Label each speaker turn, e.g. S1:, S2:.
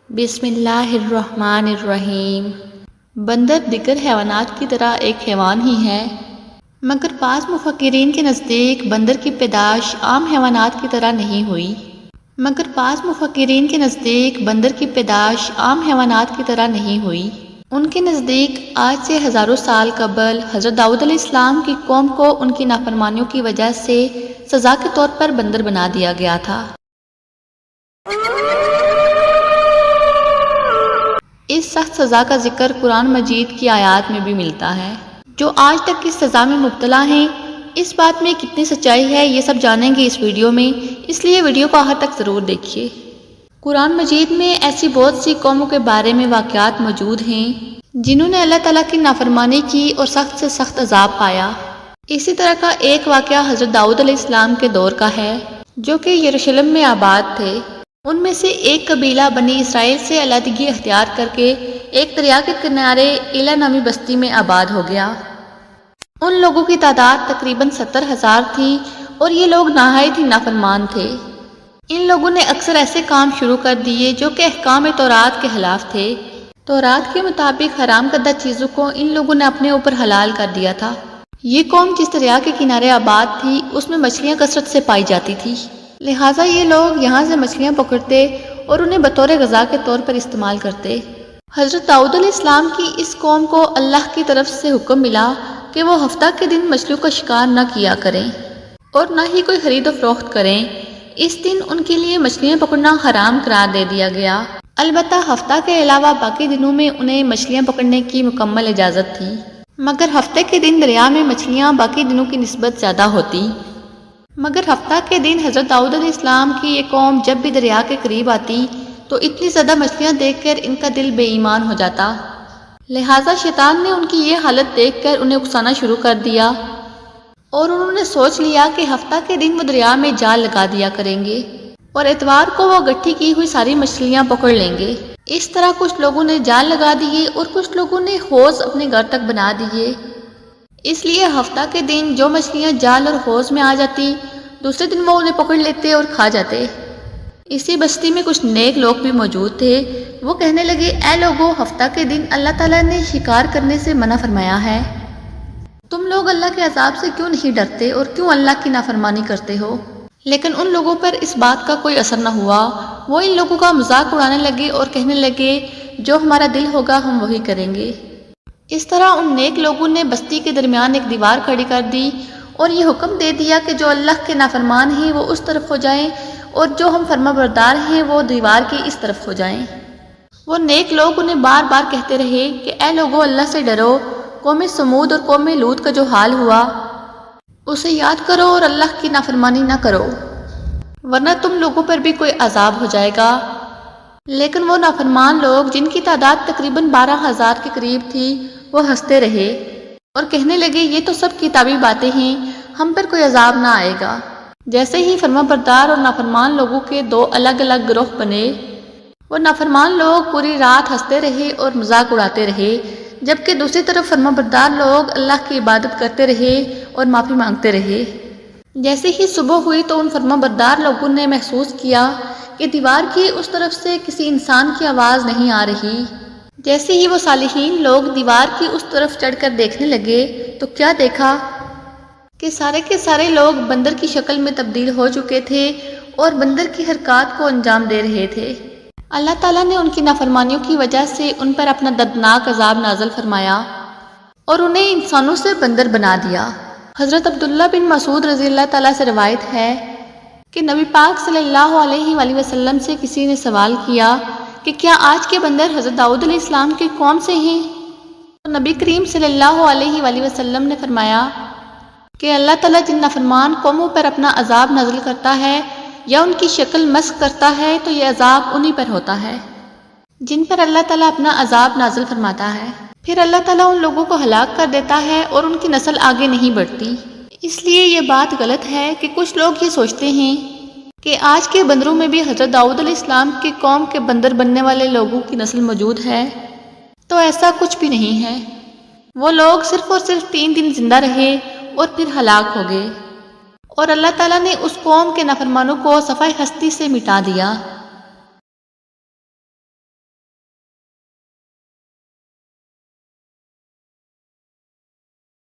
S1: بسم اللہ الرحمن الرحیم۔ بندر دیگر حیوانات کی طرح ایک حیوان ہی ہے، مگر بعض مفکرین کے نزدیک بندر کی پیدائش عام حیوانات کی طرح نہیں ہوئی۔ ان کے نزدیک آج سے ہزاروں سال قبل حضرت داؤد علیہ السلام کی قوم کو ان کی نافرمانیوں کی وجہ سے سزا کے طور پر بندر بنا دیا گیا تھا۔ اس سخت سزا کا ذکر قرآن مجید کی آیات میں بھی ملتا ہے۔ جو آج تک اس سزا میں مبتلا ہیں، اس بات میں کتنی سچائی ہے یہ سب جانیں گے اس ویڈیو میں، اس لیے ویڈیو کو آخر تک ضرور دیکھیے۔ قرآن مجید میں ایسی بہت سی قوموں کے بارے میں واقعات موجود ہیں جنہوں نے اللہ تعالیٰ کی نافرمانی کی اور سخت سے سخت عذاب پایا۔ اسی طرح کا ایک واقعہ حضرت داؤد علیہ السلام کے دور کا ہے، جو کہ یروشلم میں آباد تھے۔ ان میں سے ایک قبیلہ بنی اسرائیل سے علیحدگی اختیار کر کے ایک دریا کے کنارے ایلا نامی بستی میں آباد ہو گیا۔ ان لوگوں کی تعداد تقریباً 70,000 تھی اور یہ لوگ نہایت ہی نافرمان تھے۔ ان لوگوں نے اکثر ایسے کام شروع کر دیے جو کہ احکام تورات کے خلاف تھے۔ تورات کے مطابق حرام کردہ چیزوں کو ان لوگوں نے اپنے اوپر حلال کر دیا تھا۔ یہ قوم جس دریا کے کنارے آباد تھی اس میں مچھلیاں کثرت سے پائی جاتی تھی، لہٰذا یہ لوگ یہاں سے مچھلیاں پکڑتے اور انہیں بطور غذا کے طور پر استعمال کرتے۔ حضرت داؤد علیہ السلام کی اس قوم کو اللہ کی طرف سے حکم ملا کہ وہ ہفتہ کے دن مچھلیوں کا شکار نہ کیا کریں اور نہ ہی کوئی خرید و فروخت کریں۔ اس دن ان کے لیے مچھلیاں پکڑنا حرام قرار دے دیا گیا، البتہ ہفتہ کے علاوہ باقی دنوں میں انہیں مچھلیاں پکڑنے کی مکمل اجازت تھی، مگر ہفتے کے دن دریا میں مچھلیاں باقی دنوں کی نسبت زیادہ ہوتی۔ مگر ہفتہ کے دن حضرت داؤد علیہ السلام کی یہ قوم جب بھی دریا کے قریب آتی تو اتنی زیادہ مچھلیاں دیکھ کر ان کا دل بے ایمان ہو جاتا، لہٰذا شیطان نے ان کی یہ حالت دیکھ کر انہیں اکسانا شروع کر دیا اور انہوں نے سوچ لیا کہ ہفتہ کے دن وہ دریا میں جال لگا دیا کریں گے اور اتوار کو وہ گٹھی کی ہوئی ساری مچھلیاں پکڑ لیں گے۔ اس طرح کچھ لوگوں نے جال لگا دیے اور کچھ لوگوں نے حوض اپنے گھر تک بنا دیے۔ اس لیے ہفتہ کے دن جو مچھلیاں جال اور حوض میں آ جاتی، دوسرے دن وہ انہیں پکڑ لیتے اور کھا جاتے۔ اسی بستی میں کچھ نیک لوگ بھی موجود تھے۔ وہ کہنے لگے، اے لوگو، ہفتہ کے دن اللہ تعالیٰ نے شکار کرنے سے منع فرمایا ہے، تم لوگ اللہ کے عذاب سے کیوں نہیں ڈرتے اور کیوں اللہ کی نافرمانی کرتے ہو؟ لیکن ان لوگوں پر اس بات کا کوئی اثر نہ ہوا۔ وہ ان لوگوں کا مذاق اڑانے لگے اور کہنے لگے، جو ہمارا دل ہوگا ہم وہی کریں گے۔ اس طرح ان نیک لوگوں نے بستی کے درمیان ایک دیوار کھڑی کر دی اور یہ حکم دے دیا کہ جو اللہ کے نافرمان ہیں وہ اس طرف ہو جائیں اور جو ہم فرما بردار ہیں وہ دیوار کی اس طرف ہو جائیں۔ وہ نیک لوگ انہیں بار بار کہتے رہے کہ اے لوگو، اللہ سے ڈرو، قوم سمود اور قوم لوط کا جو حال ہوا اسے یاد کرو اور اللہ کی نافرمانی نہ کرو، ورنہ تم لوگوں پر بھی کوئی عذاب ہو جائے گا۔ لیکن وہ نافرمان لوگ جن کی تعداد تقریباً 12,000 کے قریب تھی، وہ ہنستے رہے اور کہنے لگے، یہ تو سب کتابی باتیں ہیں، ہم پر کوئی عذاب نہ آئے گا۔ جیسے ہی فرما بردار اور نافرمان لوگوں کے دو الگ الگ گروہ بنے، وہ نافرمان لوگ پوری رات ہنستے رہے اور مذاق اڑاتے رہے، جبکہ دوسری طرف فرما بردار لوگ اللہ کی عبادت کرتے رہے اور معافی مانگتے رہے۔ جیسے ہی صبح ہوئی تو ان فرما بردار لوگوں نے محسوس کیا کہ دیوار کی اس طرف سے کسی انسان کی آواز نہیں آ رہی۔ جیسے ہی وہ صالحین لوگ دیوار کی اس طرف چڑھ کر دیکھنے لگے تو کیا دیکھا کہ سارے کے سارے لوگ بندر کی شکل میں تبدیل ہو چکے تھے اور بندر کی حرکات کو انجام دے رہے تھے۔ اللہ تعالیٰ نے ان کی نافرمانیوں کی وجہ سے ان پر اپنا دردناک عذاب نازل فرمایا اور انہیں انسانوں سے بندر بنا دیا۔ حضرت عبداللہ بن مسعود رضی اللہ تعالیٰ سے روایت ہے کہ نبی پاک صلی اللہ علیہ وآلہ وسلم سے کسی نے سوال کیا کہ کیا آج کے بندر حضرت داؤد علیہ السلام کے قوم سے ہیں؟ تو نبی کریم صلی اللہ علیہ وآلہ وسلم نے فرمایا کہ اللہ تعالیٰ جن نافرمان قوموں پر اپنا عذاب نازل کرتا ہے یا ان کی شکل مسخ کرتا ہے تو یہ عذاب انہی پر ہوتا ہے جن پر اللہ تعالیٰ اپنا عذاب نازل فرماتا ہے، پھر اللہ تعالیٰ ان لوگوں کو ہلاک کر دیتا ہے اور ان کی نسل آگے نہیں بڑھتی۔ اس لیے یہ بات غلط ہے کہ کچھ لوگ یہ سوچتے ہیں کہ آج کے بندروں میں بھی حضرت داؤد علیہ السلام کی قوم کے بندر بننے والے لوگوں کی نسل موجود ہے، تو ایسا کچھ بھی نہیں ہے۔ وہ لوگ صرف اور صرف 3 دن زندہ رہے اور پھر ہلاک ہو گئے اور اللہ تعالیٰ نے اس قوم کے نافرمانوں کو صفحہ ہستی سے مٹا دیا۔